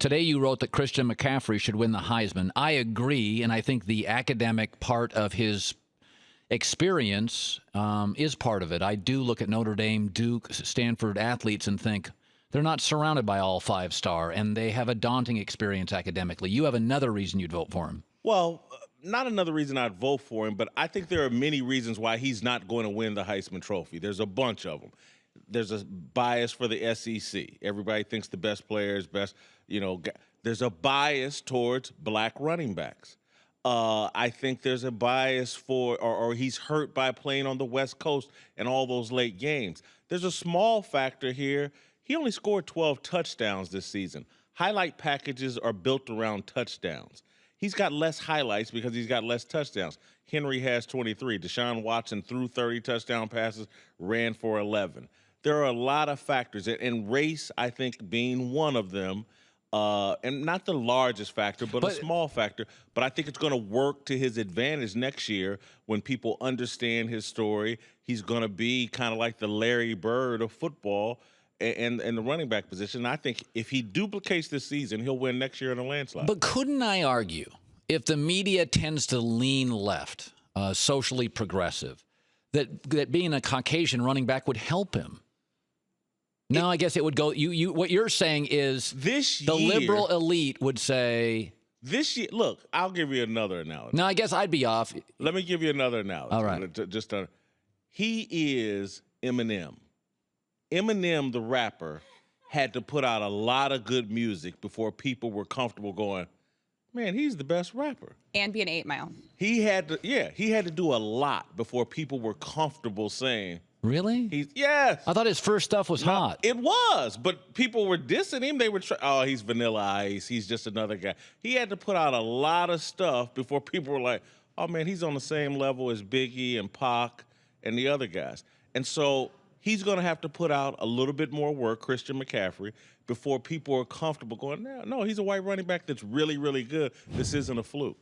Today you wrote that Christian McCaffrey should win the Heisman. I agree, and I think the academic part of his experience is part of it. I do look at Notre Dame, Duke, Stanford athletes and think they're not surrounded by all five-star, and they have a daunting experience academically. You have another reason you'd vote for him. Well, not another reason I'd vote for him, but I think there are many reasons why he's not going to win the Heisman Trophy. There's a bunch of them. There's a bias for the SEC. Everybody thinks the best player is best. There's a bias towards black running backs. I think there's a bias for, or he's hurt by playing on the West Coast and all those late games. There's a small factor here. He only scored 12 touchdowns this season. Highlight packages are built around touchdowns. He's got less highlights because he's got less touchdowns. Henry has 23. Deshaun Watson threw 30 touchdown passes, ran for 11. There are a lot of factors, and race, I think, being one of them, and not the largest factor, but a small factor. But I think it's going to work to his advantage next year when people understand his story. He's going to be kind of like the Larry Bird of football and the running back position. I think if he duplicates this season, he'll win next year in a landslide. But couldn't I argue, if the media tends to lean left, socially progressive, that being a Caucasian running back would help him? No, I guess it would go. What you're saying is this year, the liberal elite would say this year. Look, I'll give you another analogy. No, I guess I'd be off. Let me give you another analogy. All right. He is Eminem. Eminem, the rapper, had to put out a lot of good music before people were comfortable going, man, he's the best rapper. And be an 8 Mile. He had to do a lot before people were comfortable saying, really? Yes. I thought his first stuff was hot. It was, but people were dissing him. They were he's Vanilla Ice. He's just another guy. He had to put out a lot of stuff before people were like, oh, man, he's on the same level as Biggie and Pac and the other guys. And so he's going to have to put out a little bit more work, Christian McCaffrey, before people are comfortable going, no, he's a white running back that's really, really good. This isn't a fluke.